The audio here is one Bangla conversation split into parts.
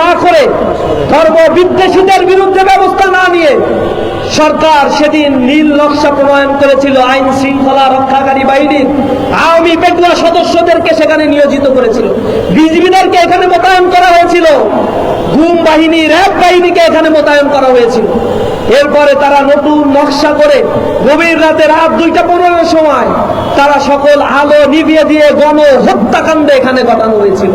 না করে, ধর্ম বিদ্বেষীদের বিরুদ্ধে ব্যবস্থা না নিয়ে সরকার সেদিন নীল নকশা প্রণয়ন করেছিল আইন শৃঙ্খলা রক্ষাকারী বাহিনীর আওয়ামী পেটুয়া সদস্যদেরকে সেখানে নিয়োজিত করেছিল, বিজিবিদেরকে এখানে মোতায়েন করা হয়েছিল, গুম বাহিনী র্যাব বাহিনীকে এখানে মোতায়েন করা হয়েছিল। এরপরে তারা নতুন নকশা করে গভীর রাতে রাত 2:15 সময় তারা সকল আলো নিভিয়ে দিয়ে গণ হত্যাকাণ্ড এখানে ঘটানো হয়েছিল।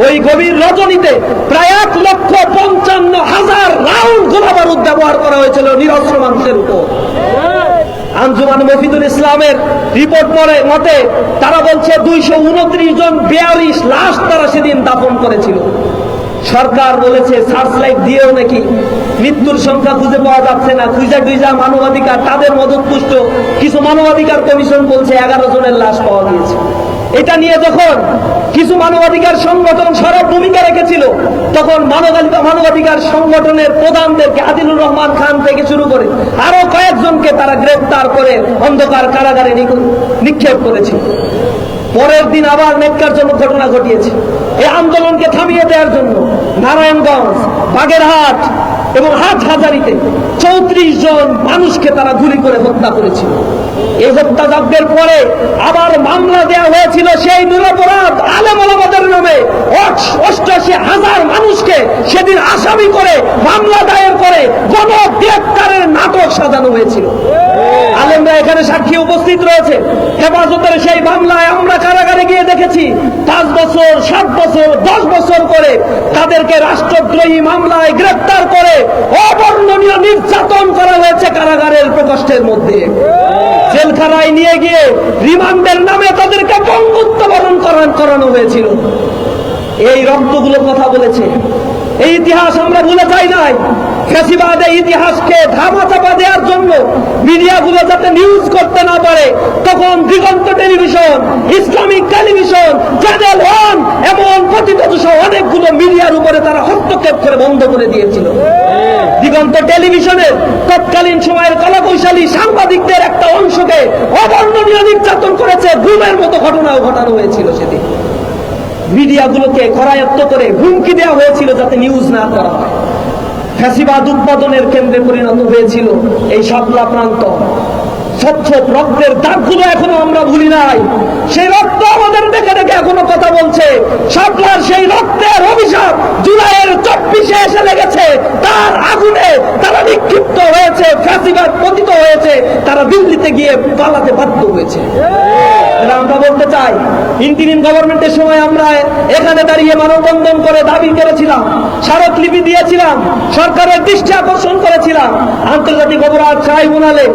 ওই গভীর রজনীতে প্রায় 1,55,000 রাউন্ড গোলাবারুদ ব্যবহার করা হয়েছিল নিরস্ত্র মানুষের উপর। আঞ্জুমান মফিদুল ইসলামের রিপোর্ট মতে তারা বলছে 229 জন 42 লাশ তারা সেদিন দাফন করেছিল। সরকার বলেছে সার্চ লাইট দিয়েও নাকি মৃত্যুর সংখ্যা খুঁজে পাওয়া যাচ্ছে না, খুঁজা মানবাধিকার তাদের মদতপুষ্ট কিছু মানবাধিকার কমিশন বলছে 11 জনের লাশ পাওয়া গিয়েছে। এটা নিয়ে যখন কিছু মানবাধিকার সংগঠন সরব ভূমিকা রেখেছিল, তখন মানবাধিকার সংগঠনের প্রধানদেরকে আদিলুর রহমান খান থেকে শুরু করে আরো কয়েকজনকে তারা গ্রেফতার করে অন্ধকার কারাগারে নিক্ষেপ করেছে। পরের দিন আবার নেককারজনক ঘটনা ঘটিয়েছে। এই আন্দোলনকে থামিয়ে দেওয়ার জন্য নারায়ণগঞ্জ, বাগেরহাট এবং হাটহাজারীতে 34 জন মানুষকে তারা গুলি করে হত্যা করেছিল। এই হত্যাযজ্ঞের পরে আবার মামলা দেওয়া হয়েছিল সেই নিরপরাধ আলেম ওলামাদের নামে 88,000 মানুষকে সেদিন আসামি করে মামলা দায়ের করে গণগ্রেফতারের নাটক সাজানো হয়েছিল। আলেমরা এখানে সাক্ষী উপস্থিত রয়েছে। হেফাজতের সেই মামলায় আমরা কারাগারে গিয়ে দেখেছি 5 বছর, 7 বছর, 10 বছর করে তাদেরকে রাষ্ট্রদ্রোহী মামলায় গ্রেফতার করে অবর্ণনীয় নির্যাতন করা হয়েছে কারাগারের প্রকোষ্ঠের মধ্যে। জেলখানায় নিয়ে গিয়ে রিমান্ডের নামে তাদেরকে বঙ্গুত্ব বরণ করানো হয়েছিল। এই রক্তগুলো কথা বলেছে। এই ইতিহাস আমরা ভুলে যাই নাই। ফ্যাসিবাদের ইতিহাসকে ধামাচাপা দেওয়ার জন্য মিডিয়াগুলো যাতে নিউজ করতে না পারে, তখন দিগন্ত টেলিভিশন, ইসলামিক টেলিভিশন, চ্যানেল 1 এমন প্রতিপক্ষ সহ অনেকগুলো মিডিয়ার উপরে তারা হস্তক্ষেপ করে বন্ধ করে দিয়েছিল। দিগন্ত টেলিভিশনের তৎকালীন সময়ের কলাকৌশলী সাংবাদিকদের একটা অংশকে অবর্ণনীয় নির্যাতন করেছে, গুমের মতো ঘটনাও ঘটানো হয়েছিল। সেদিন মিডিয়াগুলোকে করায়ত্ত করে হুমকি দেওয়া হয়েছিল যাতে নিউজ না করা হয়। ফ্যাসিবাদ উৎপাদনের কেন্দ্রে পরিণত হয়েছিল এই শাপলা প্রান্ত। স্বচ্ছ রক্তের দাগগুলো এখনো আমরা ভুলি নাই। সেই রক্ত আমাদের দেখে দেখে এখনো কথা বলছে। শাপলার সেই রক্তের অভিশাপ জুলাইয়ের 24-এ এসে লেগেছে। তার আগুনে তারা নিক্ষিপ্ত হয়েছে, ফ্যাসিবাদ পতিত হয়েছে, তারা দিল্লিতে গিয়ে পালাতে বাধ্য হয়েছে। আমরা বলতে চাই, ইন্টারিম গভর্নমেন্টের সময় আমরা এখানে দাঁড়িয়ে মানববন্ধন করে দাবি করেছিলাম, স্মারকলিপি দিয়েছিলাম, সরকারের দৃষ্টি আকর্ষণ করেছিলাম। আন্তর্জাতিক অপরাধ ট্রাইব্যুনালে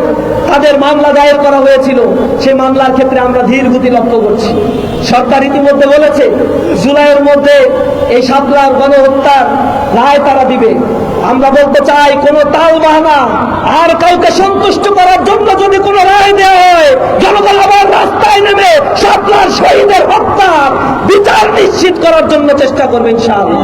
তাদের মামলা দায়ের করা হয়েছিল। সেই মামলার ক্ষেত্রে আমরা ধীর গতি লক্ষ্য করছি। সরকার ইতিমধ্যে বলেছে জুলাইয়ের মধ্যে এই শাপলার গণহত্যার রায় তারা দিবে। আমরা বলতে চাই, কোন তাল বাহানা আর কাউকে সন্তুষ্ট করার জন্য যদি কোন রায় দেওয়া হয়, জনগণ আবার রাস্তায় নেমে শাপলার শহীদের হত্যার বিচার নিশ্চিত করার জন্য চেষ্টা করবে ইনশাআল্লাহ।